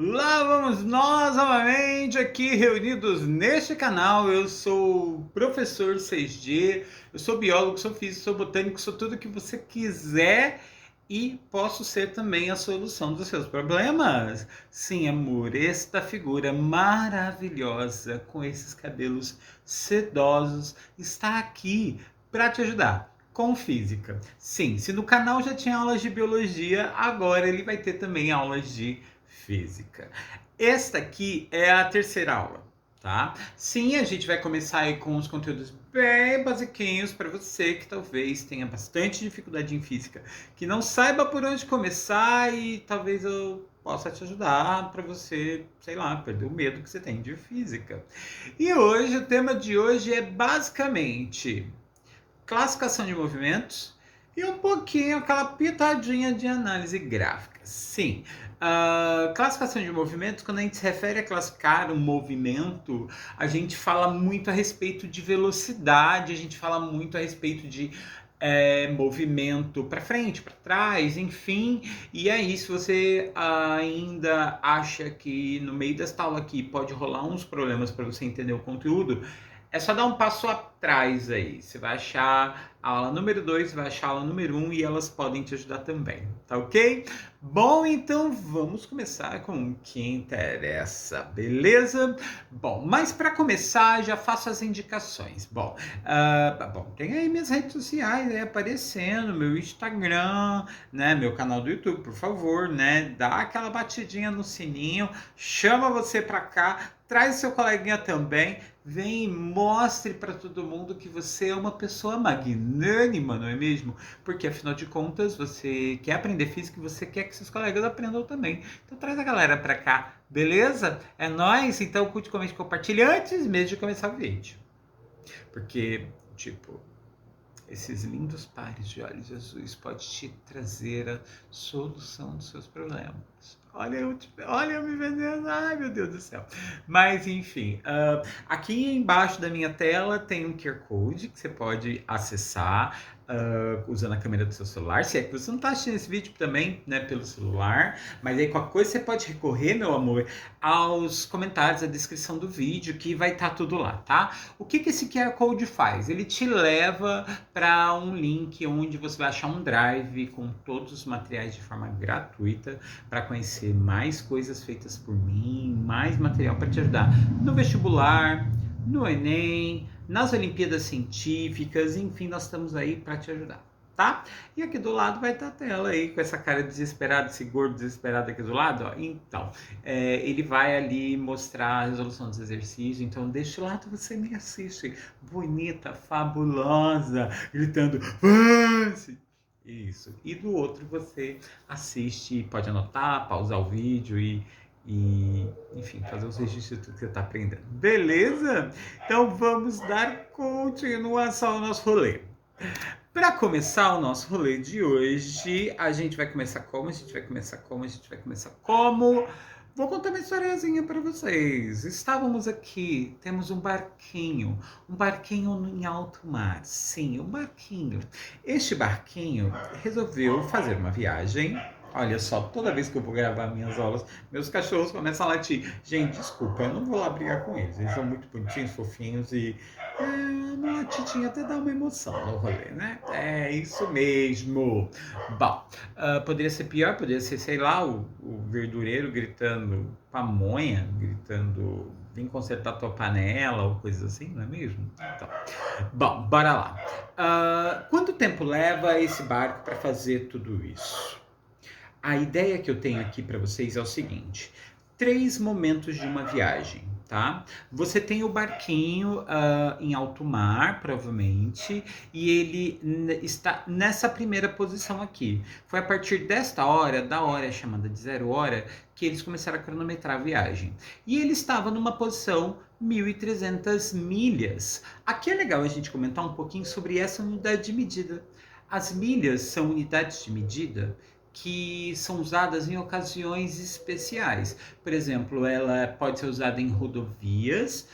Lá vamos nós novamente aqui reunidos neste canal. Eu sou o professor 6G, eu sou biólogo, sou físico, sou botânico, sou tudo que você quiser e posso ser também a solução dos seus problemas. Sim, amor, esta figura maravilhosa com esses cabelos sedosos está aqui para te ajudar. Com física. Sim, se no canal já tinha aulas de biologia, agora ele vai ter também aulas de física. Esta aqui é a terceira aula, tá? Sim, a gente vai começar aí com os conteúdos bem basiquinhos para você que talvez tenha bastante dificuldade em física, que não saiba por onde começar e talvez eu possa te ajudar para você, sei lá, perder o medo que você tem de física. E hoje, o tema de hoje é basicamente classificação de movimentos e um pouquinho aquela pitadinha de análise gráfica. Sim, classificação de movimentos, quando a gente se refere a classificar um movimento, a gente fala muito a respeito de velocidade, a gente fala muito a respeito de movimento para frente, para trás, enfim. E aí, se você ainda acha que no meio desta aula aqui pode rolar uns problemas para você entender o conteúdo, é só dar um passo atrás aí. Você vai achar a aula número 2, vai achar a aula número 1 e elas podem te ajudar também, tá ok? Bom, então vamos começar com o que interessa, beleza? Bom, mas para começar já faço as indicações. Bom, tem aí minhas redes sociais aí aparecendo, meu Instagram, né, meu canal do YouTube, por favor, né, dá aquela batidinha no sininho, chama você para cá, traz seu coleguinha também, vem e mostre para todo mundo que você é uma pessoa magnânima, não é mesmo? Porque afinal de contas, você quer aprender física e você quer que seus colegas aprendam também. Então traz a galera para cá, beleza? É nóis? Então curte, comente, compartilhe antes mesmo de começar o vídeo. Porque, tipo, esses lindos pares de olhos azuis pode te trazer a solução dos seus problemas. Olha eu me vendendo, ai meu Deus do céu. Mas enfim, aqui embaixo da minha tela tem um QR Code que você pode acessar usando a câmera do seu celular. Se é que você não está assistindo esse vídeo também, né, pelo celular, mas aí qualquer coisa você pode recorrer, meu amor, aos comentários, à descrição do vídeo, que vai estar tudo lá, tá? O que esse QR Code faz? Ele te leva para um link onde você vai achar um drive com todos os materiais de forma gratuita para conhecer mais coisas feitas por mim, mais material para te ajudar no vestibular, no Enem, nas Olimpíadas Científicas, enfim, nós estamos aí para te ajudar, tá? E aqui do lado vai estar a tela aí com essa cara desesperada, esse gordo desesperado aqui do lado, ó. Então, ele vai ali mostrar a resolução dos exercícios, então deste lado você me assiste, bonita, fabulosa, gritando, avance! Isso. E do outro você assiste, pode anotar, pausar o vídeo e enfim, fazer os registros de tudo que você está aprendendo. Beleza? Então vamos dar continuação ao nosso rolê. Para começar o nosso rolê de hoje, a gente vai começar como? Vou contar uma historiazinha para vocês. Estávamos aqui, temos um barquinho em alto mar. Sim, um barquinho. Este barquinho resolveu fazer uma viagem. Olha só, toda vez que eu vou gravar minhas aulas, meus cachorros começam a latir. Gente, desculpa, eu não vou lá brigar com eles. Eles são muito bonitinhos, fofinhos e uma latidinha até dá uma emoção no rolê, né? É isso mesmo. Bom, poderia ser pior, poderia ser, sei lá, o verdureiro gritando pamonha, gritando vem consertar tua panela ou coisas assim, não é mesmo? Então, bom, bora lá. Quanto tempo leva esse barco para fazer tudo isso? A ideia que eu tenho aqui para vocês é o seguinte: 3 momentos de uma viagem, tá? Você tem o barquinho em alto mar, provavelmente, e ele está nessa primeira posição aqui. Foi a partir desta hora, da hora chamada de 0 hora, que eles começaram a cronometrar a viagem. E ele estava numa posição 1.300 milhas. Aqui é legal a gente comentar um pouquinho sobre essa unidade de medida. As milhas são unidades de medida que são usadas em ocasiões especiais. Por exemplo, ela pode ser usada em rodovias,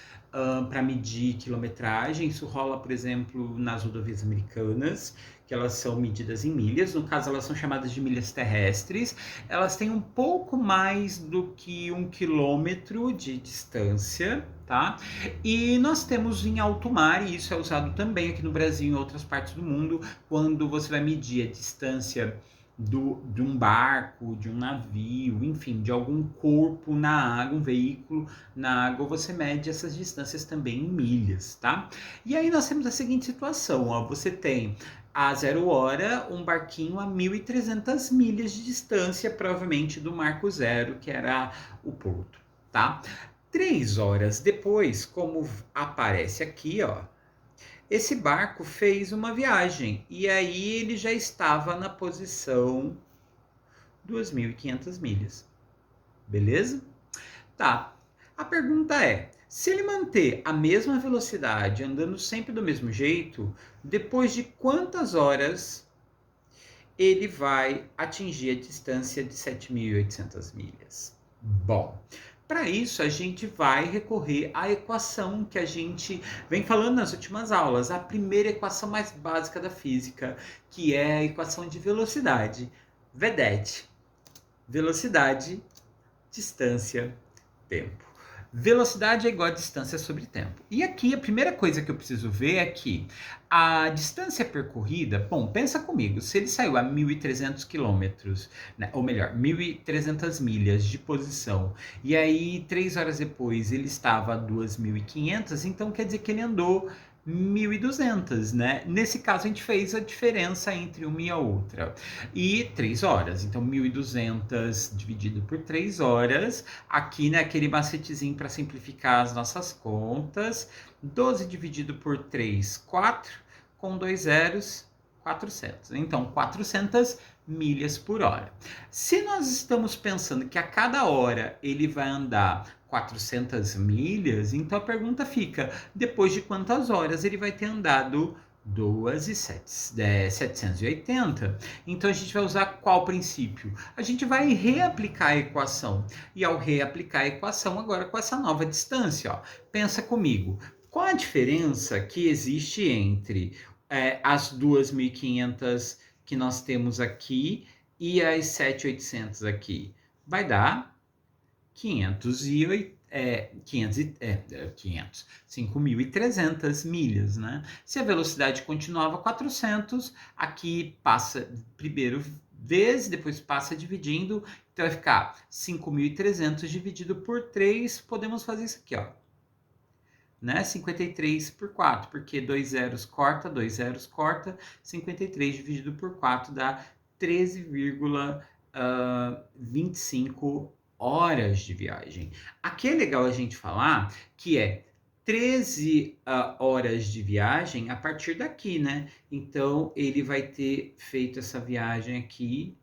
para medir quilometragem. Isso rola, por exemplo, nas rodovias americanas, que elas são medidas em milhas. No caso, elas são chamadas de milhas terrestres. Elas têm um pouco mais do que 1 quilômetro de distância, tá? E nós temos em alto mar, e isso é usado também aqui no Brasil e em outras partes do mundo, quando você vai medir a distância de um barco, de um navio, enfim, de algum corpo na água, um veículo na água, você mede essas distâncias também em milhas, tá? E aí nós temos a seguinte situação, ó, você tem a 0 hora um barquinho a 1.300 milhas de distância, provavelmente do Marco Zero, que era o porto, tá? 3 horas depois, como aparece aqui, ó, esse barco fez uma viagem e aí ele já estava na posição 2.500 milhas. Beleza? Tá. A pergunta é, se ele manter a mesma velocidade, andando sempre do mesmo jeito, depois de quantas horas ele vai atingir a distância de 7.800 milhas? Bom, para isso, a gente vai recorrer à equação que a gente vem falando nas últimas aulas, a primeira equação mais básica da física, que é a equação de velocidade. VDET. Velocidade, distância, tempo. Velocidade é igual a distância sobre tempo. E aqui a primeira coisa que eu preciso ver é que a distância percorrida, bom, pensa comigo, se ele saiu a 1.300 quilômetros, né, ou melhor, 1.300 milhas de posição, e aí 3 horas depois ele estava a 2.500, então quer dizer que ele andou 1.200, né? Nesse caso a gente fez a diferença entre uma e a outra. E 3 horas, então 1.200 dividido por 3 horas, aqui naquele macetezinho para simplificar as nossas contas, 12 dividido por 3, 4, com 2 zeros, 400. Então, 400 milhas por hora. Se nós estamos pensando que a cada hora ele vai andar 400 milhas, então a pergunta fica, depois de quantas horas ele vai ter andado 780? Então a gente vai usar qual princípio? A gente vai reaplicar a equação. E ao reaplicar a equação, agora com essa nova distância, ó, pensa comigo. Qual a diferença que existe entre as 2.500 que nós temos aqui e as 7.800 aqui? Vai dar 5.300 milhas, né? Se a velocidade continuava 400, aqui passa primeiro vezes, depois passa dividindo, então vai ficar 5.300 dividido por 3, podemos fazer isso aqui, ó. Né? 53 por 4, porque 2 zeros corta, 53 dividido por 4 dá 13,25 horas de viagem. Aqui é legal a gente falar que é 13 horas de viagem a partir daqui, né? Então, ele vai ter feito essa viagem aqui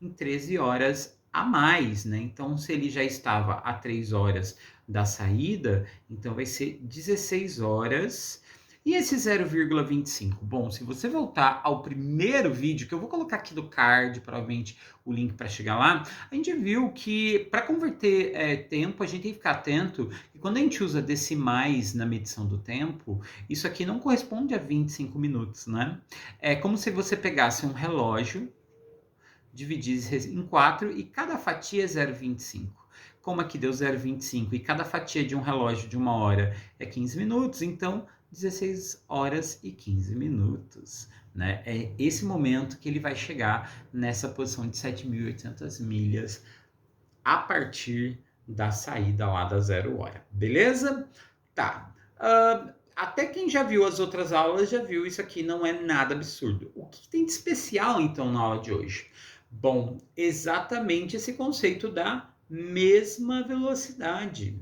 em 13 horas a mais, né? Então, se ele já estava a 3 horas da saída, então vai ser 16 horas. E esse 0,25? Bom, se você voltar ao primeiro vídeo, que eu vou colocar aqui do card, provavelmente o link para chegar lá, a gente viu que para converter tempo, a gente tem que ficar atento que quando a gente usa decimais na medição do tempo, isso aqui não corresponde a 25 minutos, né? É como se você pegasse um relógio, dividisse em 4 e cada fatia é 0,25. Como aqui deu 0,25 e cada fatia de um relógio de 1 hora é 15 minutos, então 16 horas e 15 minutos. Né? É esse momento que ele vai chegar nessa posição de 7.800 milhas a partir da saída lá da 0 hora. Beleza? Tá. Até quem já viu as outras aulas já viu isso aqui, não é nada absurdo. O que tem de especial, então, na aula de hoje? Bom, exatamente esse conceito da mesma velocidade.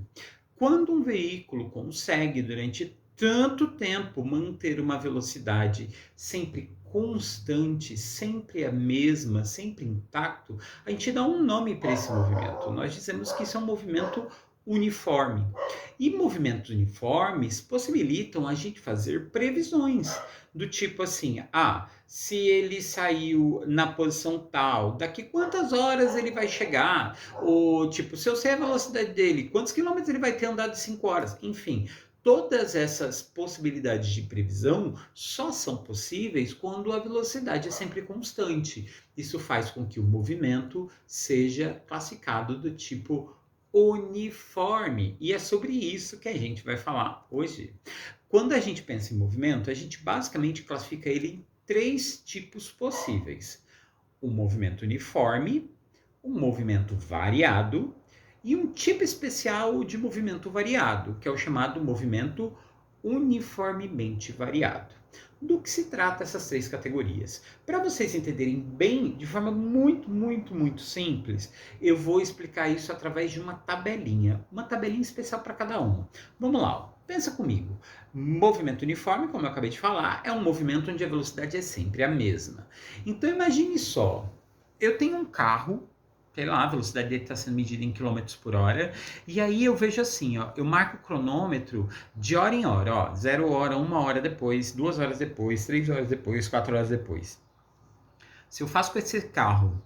Quando um veículo consegue, durante tanto tempo, manter uma velocidade sempre constante, sempre a mesma, sempre intacto, a gente dá um nome para esse movimento. Nós dizemos que isso é um movimento uniforme. E movimentos uniformes possibilitam a gente fazer previsões do tipo assim, se ele saiu na posição tal, daqui quantas horas ele vai chegar? Ou tipo, se eu sei a velocidade dele, quantos quilômetros ele vai ter andado em 5 horas? Enfim, Todas essas possibilidades de previsão só são possíveis quando a velocidade é sempre constante. Isso faz com que o movimento seja classificado do tipo uniforme. E é sobre isso que a gente vai falar hoje. Quando a gente pensa em movimento, a gente basicamente classifica ele em três tipos possíveis: um movimento uniforme, um movimento variado e um tipo especial de movimento variado, que é o chamado movimento uniformemente variado. Do que se trata essas três categorias? Para vocês entenderem bem, de forma muito simples, eu vou explicar isso através de uma tabelinha especial para cada um. Vamos lá, ó. Pensa comigo. Movimento uniforme, como eu acabei de falar, é um movimento onde a velocidade é sempre a mesma. Então imagine só, eu tenho um carro, sei lá, a velocidade dele está sendo medida em quilômetros por hora, e aí eu vejo assim, ó, eu marco o cronômetro de hora em hora, ó, 0 hora, 1 hora depois, 2 horas depois, 3 horas depois, 4 horas depois. Se eu faço com esse carro,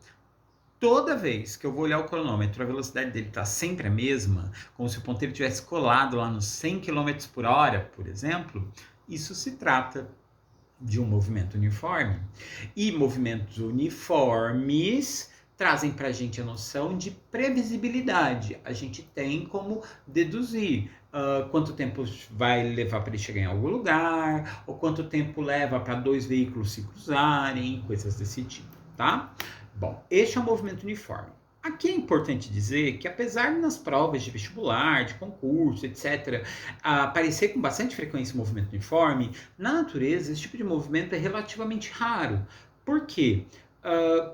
toda vez que eu vou olhar o cronômetro, a velocidade dele está sempre a mesma, como se o ponteiro tivesse colado lá nos 100 km por hora, por exemplo, isso se trata de um movimento uniforme. E movimentos uniformes trazem para a gente a noção de previsibilidade. A gente tem como deduzir quanto tempo vai levar para ele chegar em algum lugar, ou quanto tempo leva para dois veículos se cruzarem, coisas desse tipo, tá? Bom, este é um movimento uniforme. Aqui é importante dizer que, apesar nas provas de vestibular, de concurso, etc., aparecer com bastante frequência o movimento uniforme, na natureza esse tipo de movimento é relativamente raro. Por quê?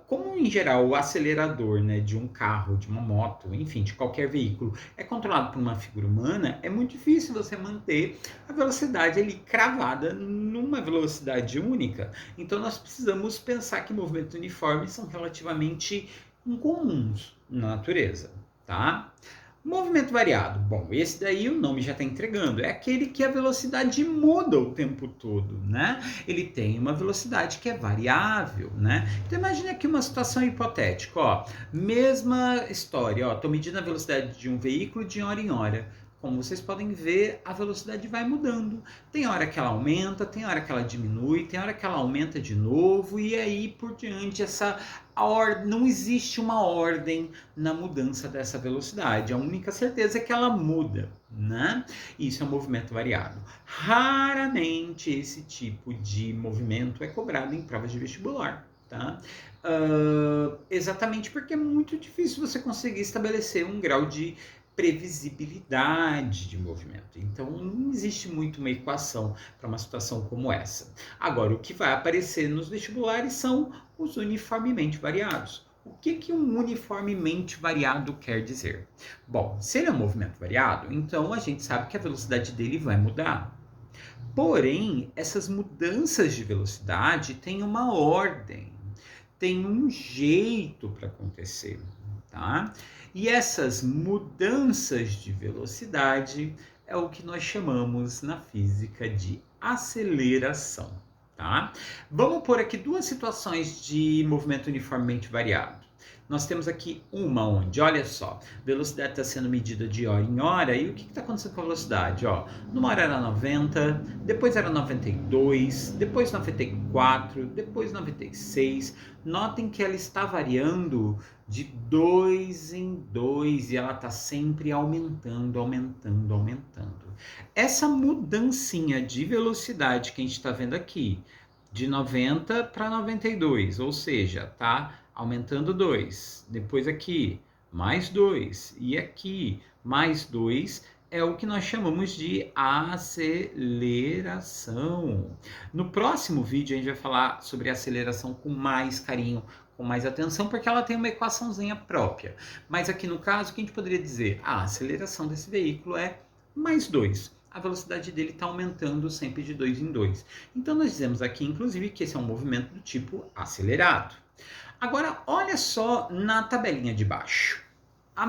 Como em geral o acelerador, né, de um carro, de uma moto, enfim, de qualquer veículo, é controlado por uma figura humana, é muito difícil você manter a velocidade ali cravada numa velocidade única. Então nós precisamos pensar que movimentos uniformes são relativamente incomuns na natureza, tá? Movimento variado. Bom, esse daí o nome já está entregando. É aquele que a velocidade muda o tempo todo, né? Ele tem uma velocidade que é variável, né? Então imagine aqui uma situação hipotética, ó. Mesma história, ó. Estou medindo a velocidade de um veículo de hora em hora. Como vocês podem ver, a velocidade vai mudando. Tem hora que ela aumenta, tem hora que ela diminui, tem hora que ela aumenta de novo, e aí por diante não existe uma ordem na mudança dessa velocidade. A única certeza é que ela muda, né? Isso é um movimento variado. Raramente esse tipo de movimento é cobrado em provas de vestibular, tá? Exatamente porque é muito difícil você conseguir estabelecer um grau de previsibilidade de movimento. Então, não existe muito uma equação para uma situação como essa. Agora, o que vai aparecer nos vestibulares são os uniformemente variados. O que um uniformemente variado quer dizer? Bom, se ele é um movimento variado, então a gente sabe que a velocidade dele vai mudar. Porém, essas mudanças de velocidade têm uma ordem, tem um jeito para acontecer, tá? E essas mudanças de velocidade é o que nós chamamos na física de aceleração, tá? Vamos pôr aqui duas situações de movimento uniformemente variado. Nós temos aqui uma onde, olha só, velocidade está sendo medida de hora em hora, e o que está acontecendo com a velocidade? Ó, numa hora era 90, depois era 92, depois 94, depois 96. Notem que ela está variando de 2 em 2 e ela está sempre aumentando. Essa mudancinha de velocidade que a gente está vendo aqui, de 90 para 92, ou seja, tá aumentando 2, depois aqui mais 2 e aqui mais 2, é o que nós chamamos de aceleração. No próximo vídeo a gente vai falar sobre aceleração com mais carinho, com mais atenção, porque ela tem uma equaçãozinha própria. Mas aqui no caso, o que a gente poderia dizer? A aceleração desse veículo é mais 2. A velocidade dele está aumentando sempre de 2 em 2. Então nós dizemos aqui, inclusive, que esse é um movimento do tipo acelerado. Agora, olha só na tabelinha de baixo. O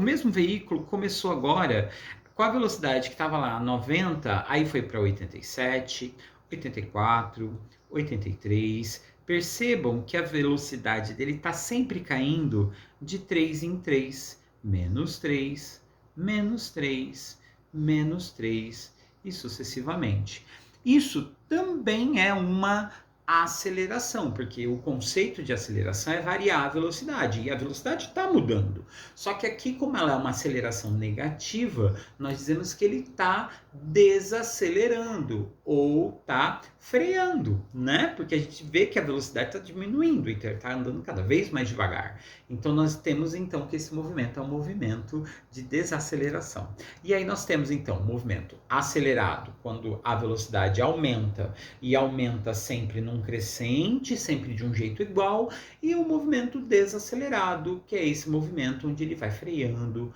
mesmo veículo começou agora com a velocidade que estava lá 90, aí foi para 87, 84, 83. Percebam que a velocidade dele está sempre caindo de 3 em 3, menos 3, menos 3, menos 3 e sucessivamente. Isso também é uma aceleração, porque o conceito de aceleração é variar a velocidade, e a velocidade está mudando. Só que aqui, como ela é uma aceleração negativa, nós dizemos que ele está desacelerando ou está freando, né? Porque a gente vê que a velocidade está diminuindo, então ele está andando cada vez mais devagar. Então nós temos então que esse movimento é um movimento de desaceleração. E aí nós temos então o movimento acelerado, quando a velocidade aumenta e aumenta sempre num crescente, sempre de um jeito igual, e o movimento desacelerado, que é esse movimento onde ele vai freando,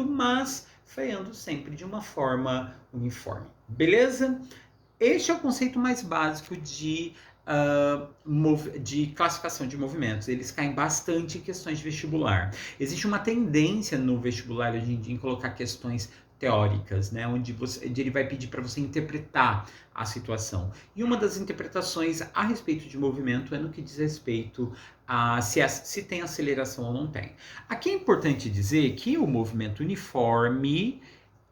mas freando sempre de uma forma uniforme. Beleza? Este é o conceito mais básico de classificação de movimentos. Eles caem bastante em questões de vestibular. Existe uma tendência no vestibular hoje em dia em colocar questões teóricas, né, onde ele vai pedir para você interpretar a situação. E uma das interpretações a respeito de movimento é no que diz respeito a se tem aceleração ou não tem. Aqui é importante dizer que o movimento uniforme,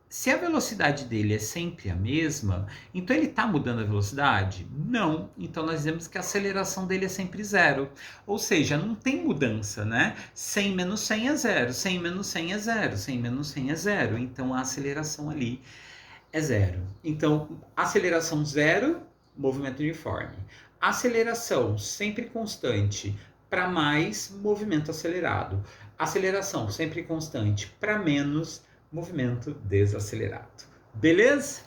se a velocidade dele é sempre a mesma, então ele está mudando a velocidade? Não. Então nós dizemos que a aceleração dele é sempre zero. Ou seja, não tem mudança, né? 100 menos 100 é zero, 100 menos 100 é zero, 100 menos 100 é zero. Então a aceleração ali é zero. Então, aceleração zero, movimento uniforme. Aceleração sempre constante, para mais, movimento acelerado. Aceleração sempre constante, para menos, movimento desacelerado. Beleza?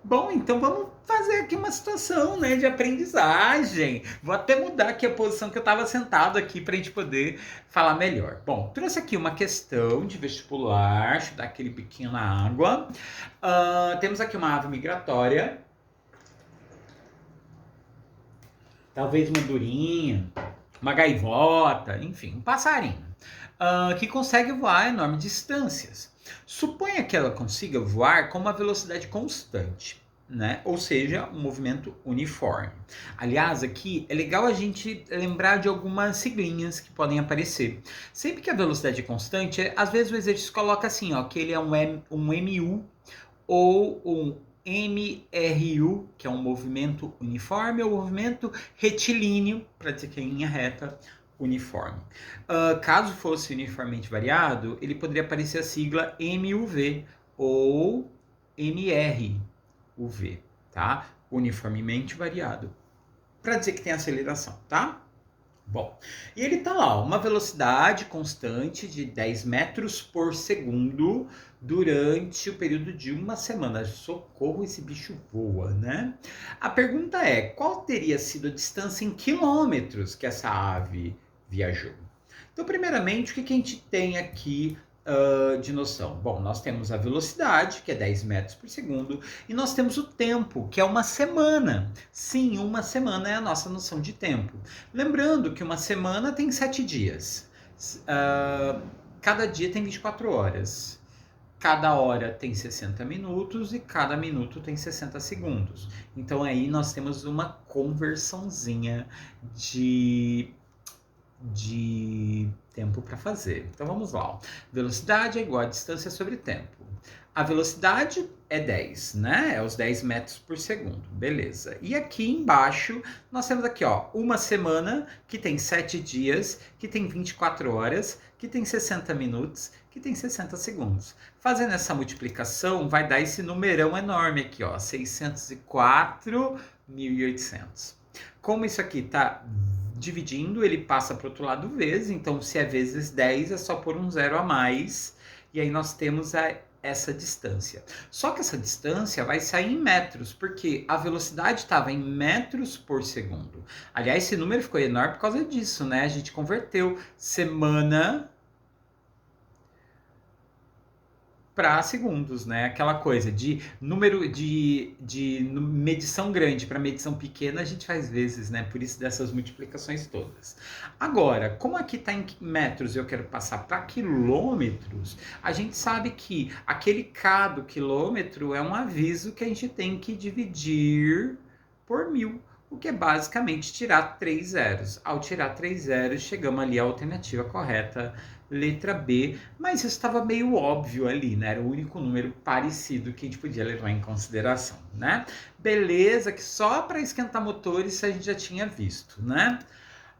Bom, então vamos fazer aqui uma situação, né, de aprendizagem. Vou até mudar aqui a posição que eu estava sentado aqui para a gente poder falar melhor. Bom, trouxe aqui uma questão de vestibular, deixa eu dar aquele biquinho na água. Temos aqui uma ave migratória. Talvez uma andorinha, uma gaivota, enfim, um passarinho. Que consegue voar enormes distâncias. Suponha que ela consiga voar com uma velocidade constante, né? Ou seja, um movimento uniforme. Aliás, aqui é legal a gente lembrar de algumas siglinhas que podem aparecer. Sempre que a velocidade é constante, às vezes o exercício coloca assim, ó, que ele é um MU ou um MRU, que é um movimento uniforme, ou movimento retilíneo, para dizer que é em linha reta, uniforme. Caso fosse uniformemente variado, ele poderia aparecer a sigla MUV ou MRUV, tá? Uniformemente variado, para dizer que tem aceleração, tá? Bom, e ele tá lá, uma velocidade constante de 10 metros por segundo durante o período de uma semana. Socorro, esse bicho voa, né? A pergunta é, qual teria sido a distância em quilômetros que essa ave viajou? Então, primeiramente, o que a gente tem aqui de noção? Bom, nós temos a velocidade, que é 10 metros por segundo, e nós temos o tempo, que é uma semana. Sim, uma semana é a nossa noção de tempo. Lembrando que uma semana tem 7 dias. Cada dia tem 24 horas. Cada hora tem 60 minutos e cada minuto tem 60 segundos. Então aí nós temos uma conversãozinha de tempo para fazer. Então vamos lá. Velocidade é igual a distância sobre tempo. A velocidade é 10, né? É os 10 metros por segundo. Beleza. E aqui embaixo nós temos aqui, ó, uma semana que tem 7 dias, que tem 24 horas, que tem 60 minutos, que tem 60 segundos. Fazendo essa multiplicação vai dar esse numerão enorme aqui, ó, 604.800. Como isso aqui está dividindo, ele passa para o outro lado vezes, então se é vezes 10 é só pôr um zero a mais, e aí nós temos essa distância. Só que essa distância vai sair em metros, porque a velocidade estava em metros por segundo. Aliás, esse número ficou enorme por causa disso, né? A gente converteu semana para segundos, né? Aquela coisa de número de medição grande para medição pequena, a gente faz vezes, né? Por isso dessas multiplicações todas. Agora, como aqui está em metros e eu quero passar para quilômetros, a gente sabe que aquele K do quilômetro é um aviso que a gente tem que dividir por 1000, o que é basicamente tirar 3 zeros. Ao tirar 3 zeros, chegamos ali à alternativa correta, letra B, mas isso estava meio óbvio ali, né? Era o único número parecido que a gente podia levar em consideração, né? Beleza, que só para esquentar motores a gente já tinha visto, né?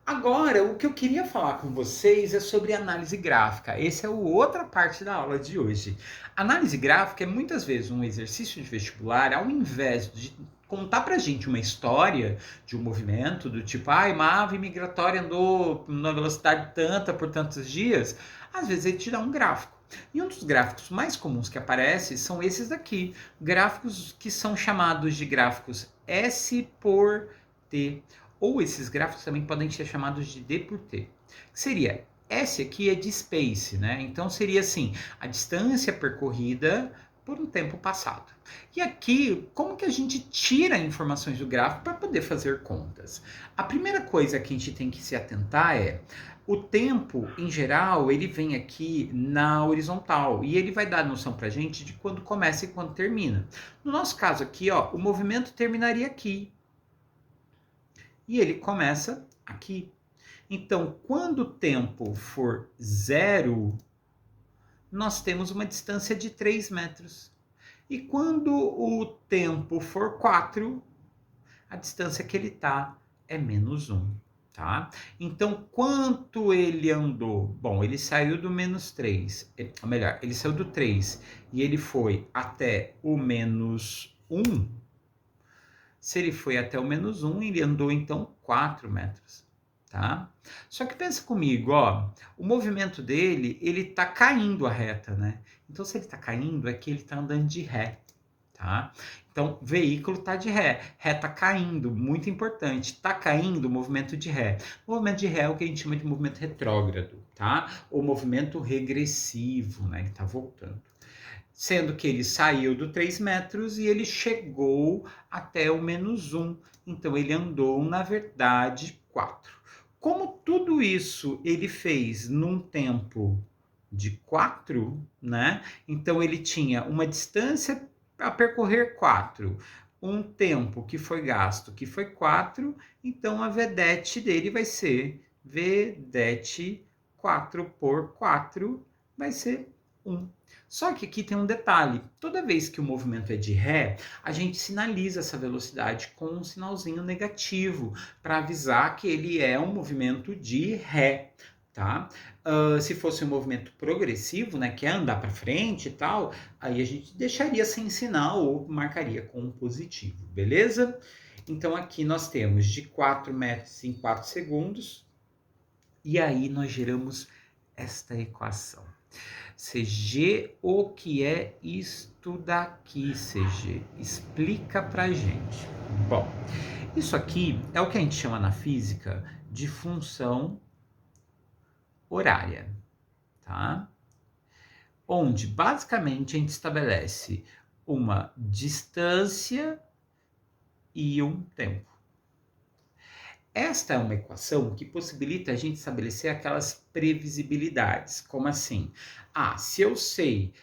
Agora, o que eu queria falar com vocês é sobre análise gráfica. Essa é a outra parte da aula de hoje. Análise gráfica é muitas vezes um exercício de vestibular, ao invés de contar pra gente uma história de um movimento, do tipo, uma ave migratória andou numa velocidade tanta por tantos dias, às vezes ele te dá um gráfico. E um dos gráficos mais comuns que aparece são esses daqui, gráficos que são chamados de gráficos S por T, ou esses gráficos também podem ser chamados de D por T. Que seria, S aqui é de space, né? Então seria assim, a distância percorrida por um tempo passado. E aqui, como que a gente tira informações do gráfico para poder fazer contas? A primeira coisa que a gente tem que se atentar é, o tempo, em geral, ele vem aqui na horizontal e ele vai dar noção para a gente de quando começa e quando termina. No nosso caso aqui, ó, o movimento terminaria aqui. E ele começa aqui. Então, quando o tempo for 0, nós temos uma distância de 3 metros. E quando o tempo for 4, a distância que ele está é menos 1. Tá? Então, quanto ele andou? Bom, ele saiu do menos 3, ou melhor, ele saiu do 3 e ele foi até o menos 1. Se ele foi até o menos 1, ele andou então 4 metros, tá? Só que pensa comigo, ó, o movimento dele, ele tá caindo a reta, né? Então se ele tá caindo, é que ele tá andando de ré, tá? Então, veículo tá de ré, ré tá caindo, muito importante, tá caindo o movimento de ré. O movimento de ré é o que a gente chama de movimento retrógrado, tá? Ou movimento regressivo, né? Ele tá voltando. Sendo que ele saiu do 3 metros e ele chegou até o menos 1. Então, ele andou, na verdade, 4. Como tudo isso ele fez num tempo de 4, né? Então, ele tinha uma distância a percorrer 4, um tempo que foi gasto que foi 4, então a vedete dele vai ser vedete 4 por 4, vai ser 1. Só que aqui tem um detalhe, toda vez que o movimento é de ré, a gente sinaliza essa velocidade com um sinalzinho negativo, para avisar que ele é um movimento de ré, tá? Se fosse um movimento progressivo, né, que é andar para frente e tal, aí a gente deixaria sem sinal ou marcaria com um positivo, beleza? Então aqui nós temos de 4 metros em 4 segundos, e aí nós geramos esta equação. CG, o que é isto daqui, CG? Explica pra gente. Bom, isso aqui é o que a gente chama na física de função horária, tá? Onde basicamente a gente estabelece uma distância e um tempo. Esta é uma equação que possibilita a gente estabelecer aquelas previsibilidades. Como assim? Se eu sei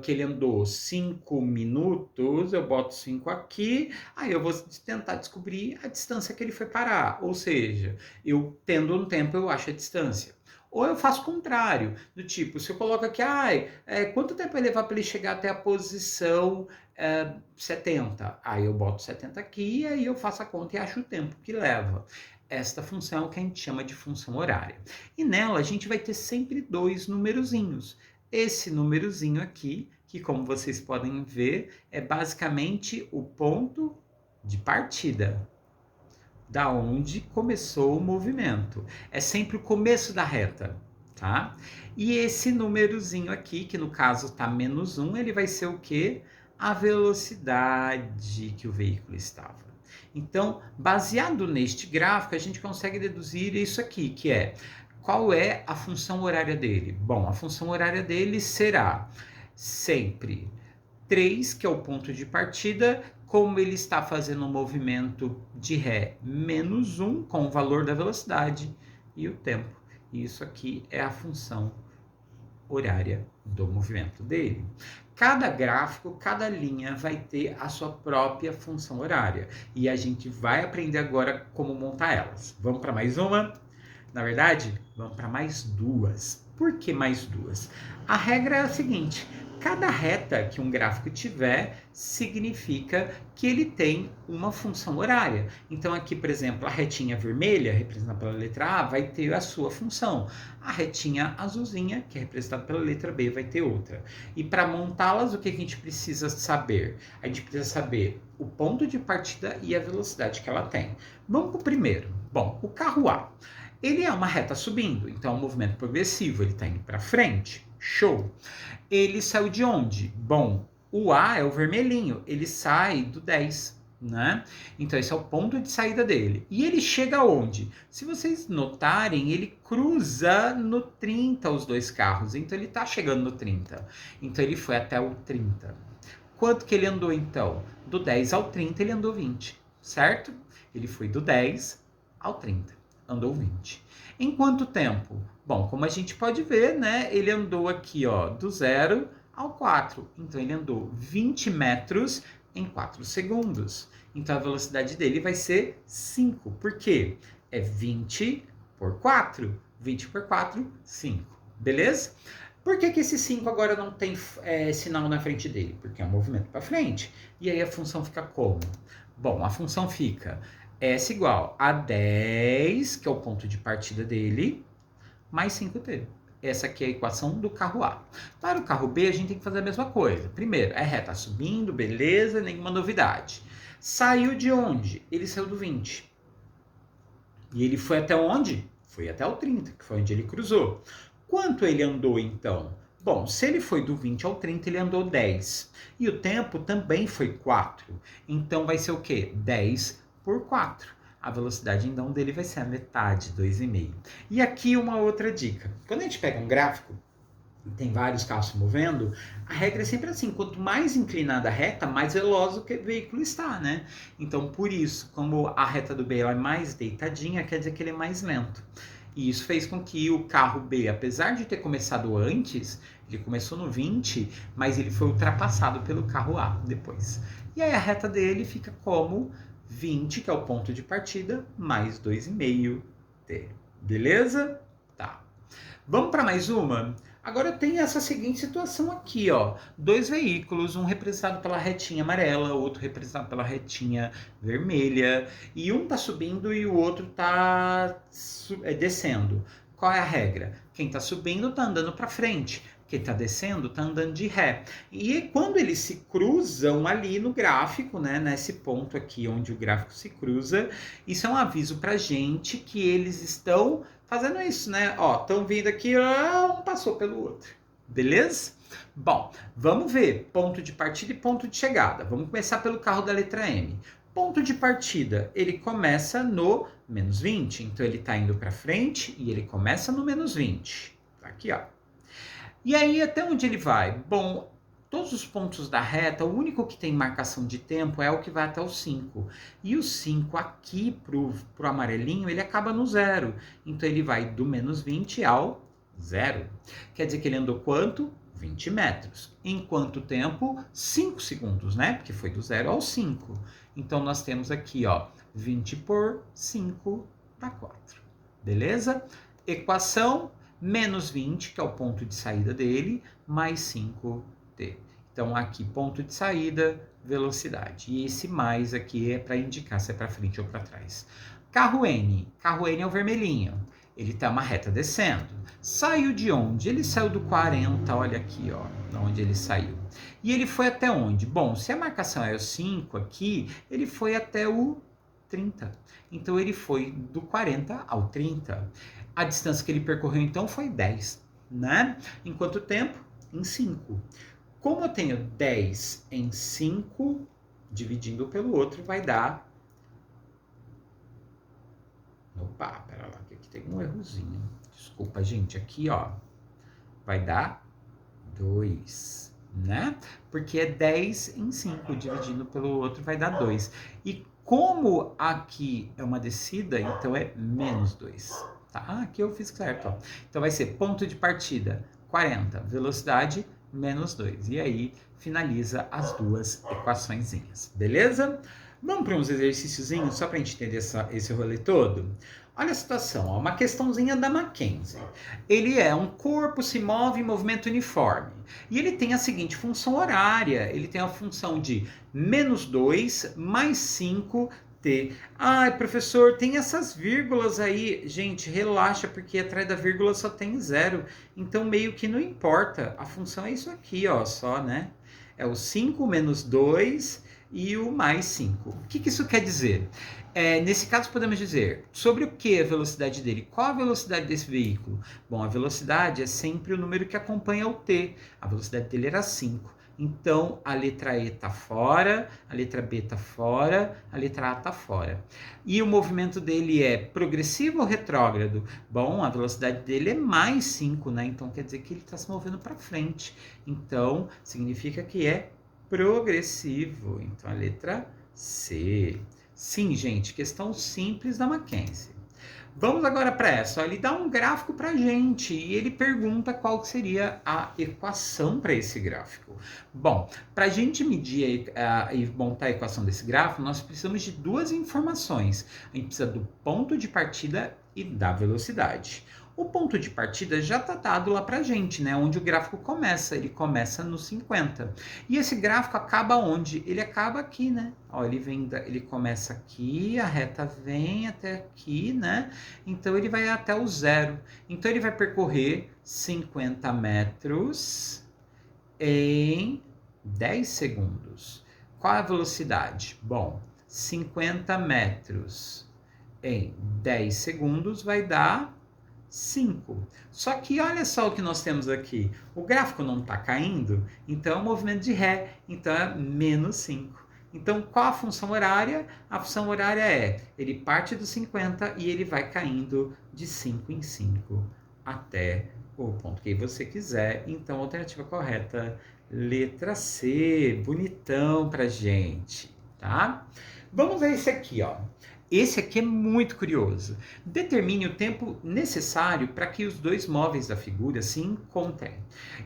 que ele andou 5 minutos, eu boto 5 aqui, aí eu vou tentar descobrir a distância que ele foi parar. Ou seja, eu tendo um tempo, eu acho a distância. Ou eu faço o contrário, do tipo, se eu coloco aqui, quanto tempo vai levar para ele chegar até a posição 70? Aí eu boto 70 aqui, e aí eu faço a conta e acho o tempo que leva. Esta função é o que a gente chama de função horária. E nela a gente vai ter sempre dois numerozinhos. Esse numerozinho aqui, que como vocês podem ver, é basicamente o ponto de partida, da onde começou o movimento. É sempre o começo da reta, tá? E esse númerozinho aqui, que no caso tá menos 1, ele vai ser o quê? A velocidade que o veículo estava. Então, baseado neste gráfico, a gente consegue deduzir isso aqui, que é, qual é a função horária dele? Bom, a função horária dele será sempre 3, que é o ponto de partida, como ele está fazendo um movimento de ré menos 1 com o valor da velocidade e o tempo. Isso aqui é a função horária do movimento dele. Cada gráfico, cada linha vai ter a sua própria função horária. E a gente vai aprender agora como montar elas. Vamos para mais uma? Na verdade, vamos para mais duas. Por que mais duas? A regra é a seguinte: cada reta que um gráfico tiver significa que ele tem uma função horária. Então aqui, por exemplo, a retinha vermelha, representada pela letra A, vai ter a sua função. A retinha azulzinha, que é representada pela letra B, vai ter outra. E para montá-las, o que a gente precisa saber? A gente precisa saber o ponto de partida e a velocidade que ela tem. Vamos para o primeiro. Bom, o carro A. Ele é uma reta subindo, então é um movimento progressivo, ele está indo para frente. Show! Ele saiu de onde? Bom, o A é o vermelhinho, ele sai do 10, né? Então esse é o ponto de saída dele. E ele chega aonde? Se vocês notarem, ele cruza no 30 os dois carros, então ele está chegando no 30. Então ele foi até o 30. Quanto que ele andou então? Do 10 ao 30 ele andou 20, certo? Ele foi do 10 ao 30. Andou 20. Em quanto tempo? Bom, como a gente pode ver, né? Ele andou aqui, ó, do 0 ao 4. Então, ele andou 20 metros em 4 segundos. Então, a velocidade dele vai ser 5. Por quê? É 20 por 4. 20 por 4, 5. Beleza? Por que esse 5 agora não tem sinal na frente dele? Porque é um movimento para frente. E aí, a função fica como? Bom, a função fica S igual a 10, que é o ponto de partida dele, mais 5t. Essa aqui é a equação do carro A. Para o carro B, a gente tem que fazer a mesma coisa. Primeiro, é reta subindo, beleza, nenhuma novidade. Saiu de onde? Ele saiu do 20. E ele foi até onde? Foi até o 30, que foi onde ele cruzou. Quanto ele andou, então? Bom, se ele foi do 20 ao 30, ele andou 10. E o tempo também foi 4. Então, vai ser o quê? 10 por 4. A velocidade, então, dele vai ser a metade, 2,5. E aqui uma outra dica. Quando a gente pega um gráfico, e tem vários carros se movendo, a regra é sempre assim, quanto mais inclinada a reta, mais veloz o veículo está, né? Então, por isso, como a reta do B é mais deitadinha, quer dizer que ele é mais lento. E isso fez com que o carro B, apesar de ter começado antes, ele começou no 20, mas ele foi ultrapassado pelo carro A depois. E aí a reta dele fica como 20, que é o ponto de partida, mais 2,5t. Beleza? Tá. Vamos para mais uma? Agora tem essa seguinte situação aqui, ó. Dois veículos, um representado pela retinha amarela, outro representado pela retinha vermelha, e um tá subindo e o outro tá descendo. Qual é a regra? Quem tá subindo tá andando para frente. Quem está descendo está andando de ré. E quando eles se cruzam ali no gráfico, né, nesse ponto aqui onde o gráfico se cruza, isso é um aviso para a gente que eles estão fazendo isso, né? Ó, estão vindo aqui, um passou pelo outro. Beleza? Bom, vamos ver ponto de partida e ponto de chegada. Vamos começar pelo carro da letra M. Ponto de partida, ele começa no menos 20. Então, ele está indo para frente e ele começa no menos 20. Tá aqui, ó. E aí, até onde ele vai? Bom, todos os pontos da reta, o único que tem marcação de tempo é o que vai até o 5. E o 5 aqui pro amarelinho, ele acaba no 0. Então, ele vai do menos 20 ao 0. Quer dizer que ele andou quanto? 20 metros. Em quanto tempo? 5 segundos, né? Porque foi do 0 ao 5. Então, nós temos aqui, ó, 20 por 5 dá 4. Beleza? Equação... menos 20, que é o ponto de saída dele, mais 5t. Então, aqui, ponto de saída, velocidade. E esse mais aqui é para indicar se é para frente ou para trás. Carro N. Carro N é o vermelhinho. Ele está uma reta descendo. Saiu de onde? Ele saiu do 40, olha aqui, ó, onde ele saiu. E ele foi até onde? Bom, se a marcação é o 5 aqui, ele foi até o 30. Então, ele foi do 40 ao 30. A distância que ele percorreu, então, foi 10, né? Em quanto tempo? Em 5. Como eu tenho 10 em 5, dividindo pelo outro, vai dar... Opa, pera lá, que aqui tem um errozinho. Desculpa, gente. Aqui, ó, vai dar 2, né? Porque é 10 em 5, dividindo pelo outro, vai dar 2. E como aqui é uma descida, então é menos 2. Tá? Aqui eu fiz certo, ó. Então vai ser ponto de partida 40, velocidade menos 2. E aí finaliza as duas equaçõezinhas, beleza? Vamos para uns exercíciozinhos só para a gente entender esse rolê todo? Olha a situação, ó, uma questãozinha da Mackenzie. Ele é um corpo, se move em movimento uniforme. E ele tem a seguinte função horária. Ele tem a função de -2 mais 5t. Ai, professor, tem essas vírgulas aí. Gente, relaxa, porque atrás da vírgula só tem 0. Então, meio que não importa. A função é isso aqui, ó, só, né? É o 5 menos 2 e o mais 5. O que isso quer dizer? Nesse caso, podemos dizer sobre o que a velocidade dele? Qual a velocidade desse veículo? Bom, a velocidade é sempre o número que acompanha o t. A velocidade dele era 5. Então, a letra E está fora, a letra B está fora, a letra A está fora. E o movimento dele é progressivo ou retrógrado? Bom, a velocidade dele é mais 5, né? Então, quer dizer que ele está se movendo para frente. Então, significa que é progressivo. Então, a letra C. Sim, gente, questão simples da Mackenzie. Vamos agora para essa. Ele dá um gráfico para a gente e ele pergunta qual seria a equação para esse gráfico. Bom, para a gente medir e montar a equação desse gráfico, nós precisamos de duas informações. A gente precisa do ponto de partida e da velocidade. O ponto de partida já está dado lá para a gente, né? Onde o gráfico começa. Ele começa no 50. E esse gráfico acaba onde? Ele acaba aqui, né? Ó, ele começa aqui, a reta vem até aqui, né? Então, ele vai até o 0. Então, ele vai percorrer 50 metros em 10 segundos. Qual a velocidade? Bom, 50 metros em 10 segundos vai dar 5. Só que olha só o que nós temos aqui. O gráfico não está caindo, então é um movimento de ré, então é menos 5. Então, qual a função horária? A função horária é, ele parte do 50 e ele vai caindo de 5 em 5 até o ponto que você quiser. Então, a alternativa correta, letra C. Bonitão pra gente, tá? Vamos ver esse aqui, ó. Esse aqui é muito curioso. Determine o tempo necessário para que os dois móveis da figura se encontrem.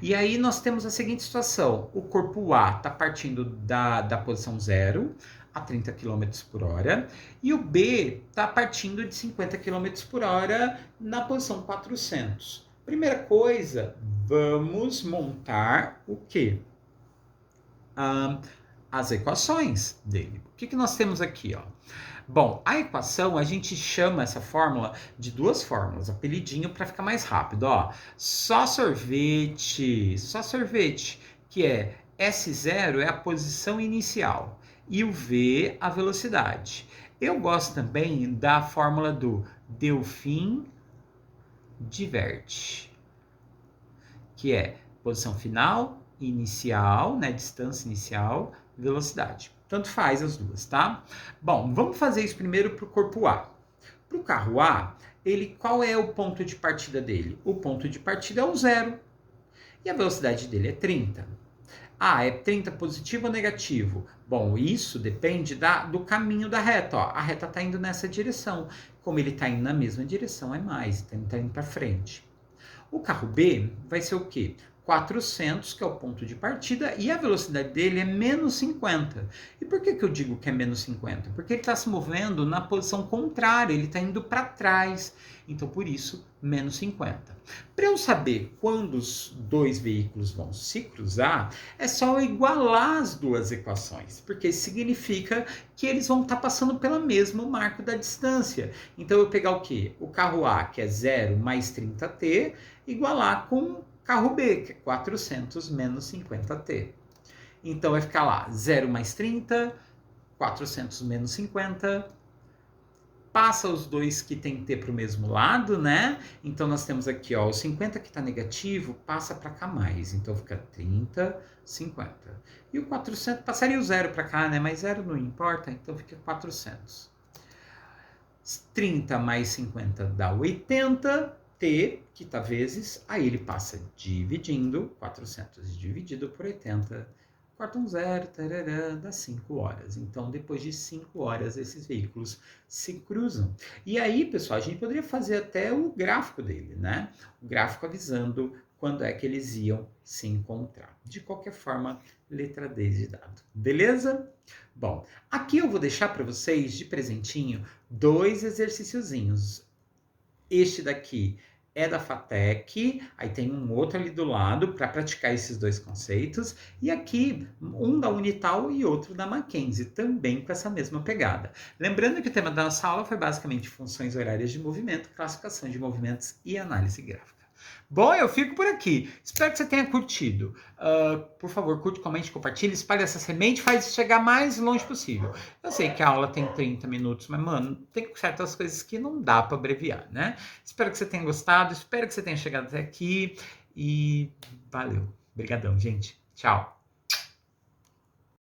E aí nós temos a seguinte situação. O corpo A está partindo da posição 0 a 30 km por hora. E o B está partindo de 50 km por hora na posição 400. Primeira coisa, vamos montar o quê? As equações dele. O que nós temos aqui, ó? Bom, a equação, a gente chama essa fórmula de duas fórmulas, apelidinho para ficar mais rápido, ó. Só sorvete, que é S0 é a posição inicial e o V a velocidade. Eu gosto também da fórmula do Delfim diverte, que é posição final, inicial, né, distância inicial, velocidade. Tanto faz as duas, tá? Bom, vamos fazer isso primeiro para o corpo A. Para o carro A, qual é o ponto de partida dele? O ponto de partida é o 0. E a velocidade dele é 30. Ah, é 30 positivo ou negativo? Bom, isso depende do caminho da reta. Ó. A reta está indo nessa direção. Como ele está indo na mesma direção, é mais. Então, ele está indo para frente. O carro B vai ser o quê? 400, que é o ponto de partida, e a velocidade dele é menos 50. E por que eu digo que é menos 50? Porque ele está se movendo na posição contrária, ele está indo para trás. Então, por isso, menos 50. Para eu saber quando os dois veículos vão se cruzar, é só eu igualar as duas equações, porque isso significa que eles vão estar passando pelo mesmo marco da distância. Então, eu pegar o quê? O carro A, que é 0 mais 30t, igualar com carro B, que é 400 menos 50t. Então, vai ficar lá, 0 mais 30, 400 menos 50. Passa os dois que tem t para o mesmo lado, né? Então, nós temos aqui, ó, o 50 que está negativo, passa para cá mais. Então, fica 30, 50. E o 400, passaria o 0 para cá, né? Mas 0 não importa, então fica 400. 30 mais 50 dá 80. T, que está vezes, aí ele passa dividindo, 400 dividido por 80, corta um 0, tarará, dá 5 horas. Então, depois de 5 horas, esses veículos se cruzam. E aí, pessoal, a gente poderia fazer até o gráfico dele, né? O gráfico avisando quando é que eles iam se encontrar. De qualquer forma, letra D de dado. Beleza? Bom, aqui eu vou deixar para vocês, de presentinho, 2 exercíciozinhos. Este daqui é da FATEC, aí tem um outro ali do lado para praticar esses dois conceitos, e aqui um da Unital e outro da Mackenzie, também com essa mesma pegada. Lembrando que o tema da nossa aula foi basicamente funções horárias de movimento, classificação de movimentos e análise gráfica. Bom, eu fico por aqui. Espero que você tenha curtido. Por favor, curte, comente, compartilhe, espalhe essa semente, faz isso chegar mais longe possível. Eu sei que a aula tem 30 minutos, mas, mano, tem certas coisas que não dá para abreviar, né? Espero que você tenha gostado, espero que você tenha chegado até aqui e valeu. Obrigadão, gente. Tchau.